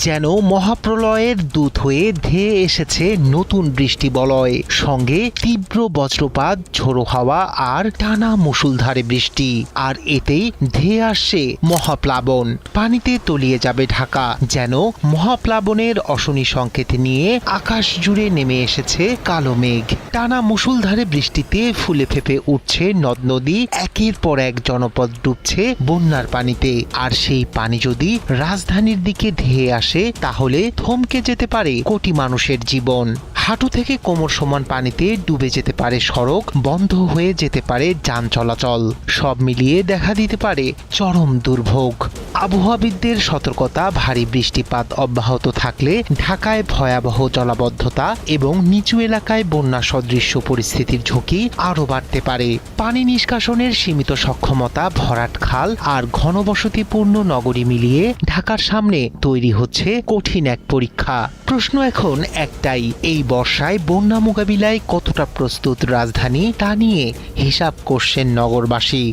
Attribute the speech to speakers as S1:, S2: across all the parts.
S1: যেন মহাপ্রলয়ের দূত হয়ে ধেয়ে এসেছে নতুন বৃষ্টি বলয়, সঙ্গে তীব্র বজ্রপাত, ঝোড়ো হাওয়া আর টানা মুষলধারে বৃষ্টি। আর এতেই ধেয়ে আসছে মহাপ্লাবন। পানিতে তলিয়ে যাবে ঢাকা। যেন মহাপ্লাবনের অশনি সংকেত নিয়ে আকাশ জুড়ে নেমে এসেছে কালো মেঘ। টানা মুষলধারে বৃষ্টিতে ফুলে ফেপে উঠছে নদ নদী, একের পর এক জনপদ ডুবছে বন্যার পানিতে। আর সেই পানি যদি রাজধানীর দিকে ধেয়ে আসে তাহলে থমকে যেতে পারে কোটি মানুষের জীবন। হাঁটু থেকে কোমর সমান পানিতে ডুবে যেতে পারে সড়ক, বন্ধ হয়ে যেতে পারে যান চলাচল। সব মিলিয়ে দেখা দিতে পারে চরম দুর্ভোগ। আবহাওয়াবিদদের সতর্কতা, ভারী বৃষ্টিপাত অব্যাহত থাকলে ঢাকায় ভয়াবহ জলাবদ্ধতা এবং নিচু এলাকায় বন্যা সদৃশ্য পরিস্থিতির ঝুঁকি আরও বাড়তে পারে। পানি নিষ্কাশনের সীমিত সক্ষমতা, ভরাট খাল আর ঘনবসতিপূর্ণ নগরী মিলিয়ে ঢাকার সামনে তৈরি হচ্ছে কঠিন এক পরীক্ষা। প্রশ্ন এখন একটাই, এই বর্ষায় বন্যা মোকাবিলায় কতটা প্রস্তুত রাজধানী, তা নিয়ে হিসাব করছেন নগরবাসী।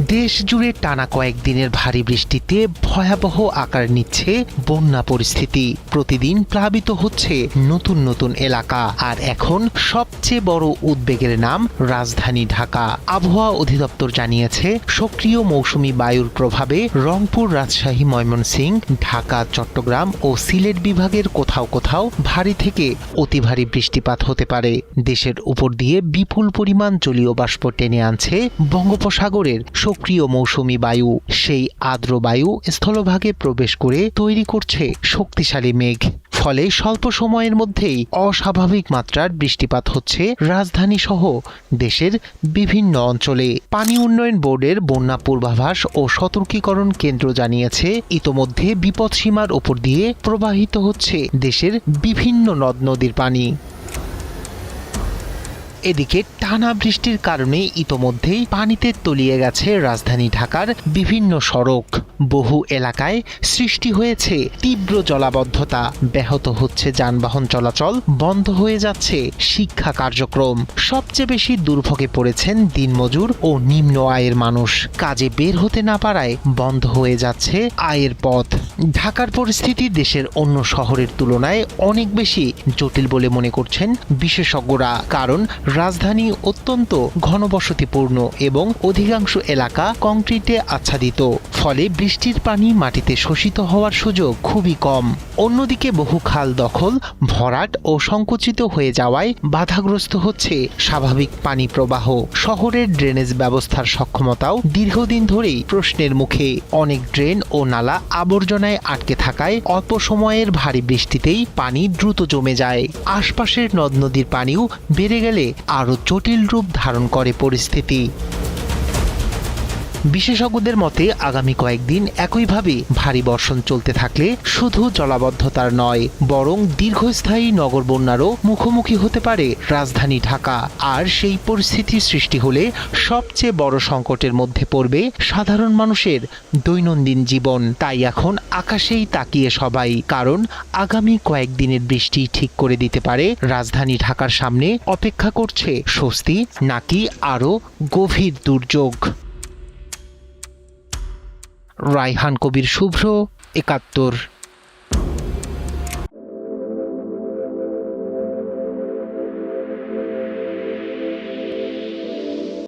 S1: দেশ জুড়ে টানা কয়েকদিনের ভারী বৃষ্টিতে ভয়াবহ আকার নিচ্ছে বন্যা পরিস্থিতি। প্রতিদিন প্লাবিত হচ্ছে নতুন নতুন এলাকা। আর এখন সবচেয়ে বড় উদ্বেগের নাম রাজধানী ঢাকা। আবহাওয়া অধিদপ্তর জানিয়েছে, সক্রিয় মৌসুমি বায়ুর প্রভাবে রংপুর, রাজশাহী, ময়মনসিংহ, ঢাকা, চট্টগ্রাম ও সিলেট বিভাগের কোথাও কোথাও ভারী থেকে অতি ভারী বৃষ্টিপাত হতে পারে। দেশের উপর দিয়ে বিপুল পরিমাণ জলীয় বাষ্প টেনে আনছে বঙ্গোপসাগরের সক্রিয় মৌসুমি বায়ু। সেই আর্দ্র বায়ু স্থলভাগে প্রবেশ করে তৈরি করছে শক্তিশালী মেঘ। ফলে স্বল্প সময়ের মধ্যেই অস্বাভাবিক মাত্রার বৃষ্টিপাত হচ্ছে রাজধানী সহ দেশের বিভিন্ন অঞ্চলে। পানি উন্নয়ন বোর্ডের বন্যা পূর্বাভাস ও সতর্কীকরণ কেন্দ্র জানিয়েছে, ইতোমধ্যে বিপদসীমার ওপর দিয়ে প্রবাহিত হচ্ছে দেশের বিভিন্ন নদ নদীর পানি। এদিকে টানা বৃষ্টির কারণে ইতোমধ্যেই পানিতে তলিয়ে গেছে রাজধানী ঢাকার বিভিন্ন সড়ক। বহু এলাকায় সৃষ্টি হয়েছে তীব্র জলাবদ্ধতা, ব্যাহত হচ্ছে যানবাহন চলাচল, বন্ধ হয়ে যাচ্ছে শিক্ষা কার্যক্রম। সবচেয়ে বেশি দুর্ভোগে পড়েছেন দিনমজুর ও নিম্ন আয়ের মানুষ। কাজে বের হতে না পারায় বন্ধ হয়ে যাচ্ছে আয়ের পথ। ঢাকার পরিস্থিতি দেশের অন্য শহরের তুলনায় অনেক বেশি জটিল বলে মনে করছেন বিশেষজ্ঞরা। কারণ রাজধানী অত্যন্ত ঘনবসতিপূর্ণ এবং অধিকাংশ এলাকা কংক্রিটে আচ্ছাদিত। ফলে বৃষ্টির পানি মাটিতে শোষিত হওয়ার সুযোগ খুবই কম। অন্যদিকে বহু খাল দখল, ভরাট ও সংকুচিত হয়ে যাওয়ায় বাধাগ্রস্ত হচ্ছে স্বাভাবিক পানি প্রবাহ। শহরের ড্রেনেজ ব্যবস্থার সক্ষমতাও দীর্ঘদিন ধরেই প্রশ্নের মুখে। অনেক ড্রেন ও নালা আবর্জনায় আটকে থাকায় অল্প সময়ের ভারী বৃষ্টিতেই পানি দ্রুত জমে যায়। আশপাশের নদ নদীর পানিও বেড়ে গেলে আরও জটিল রূপ ধারণ করে পরিস্থিতি। বিশেষজ্ঞদের মতে আগামী কয়েকদিন একইভাবে ভারী বর্ষণ চলতে থাকলে শুধু জলাবদ্ধতার নয়, বরং দীর্ঘস্থায়ী নগর বন্যারও মুখোমুখি হতে পারে রাজধানী ঢাকা। আর সেই পরিস্থিতি সৃষ্টি হলে সবচেয়ে বড় সংকটের মধ্যে পড়বে সাধারণ মানুষের দৈনন্দিন জীবন। তাই এখন আকাশেই তাকিয়ে সবাই, কারণ আগামী কয়েকদিনের বৃষ্টি ঠিক করে দিতে পারে রাজধানী ঢাকার সামনে অপেক্ষা করছে স্বস্তি নাকি আরও গভীর দুর্যোগ। রায়হান কবির শুভ্র, ৭১।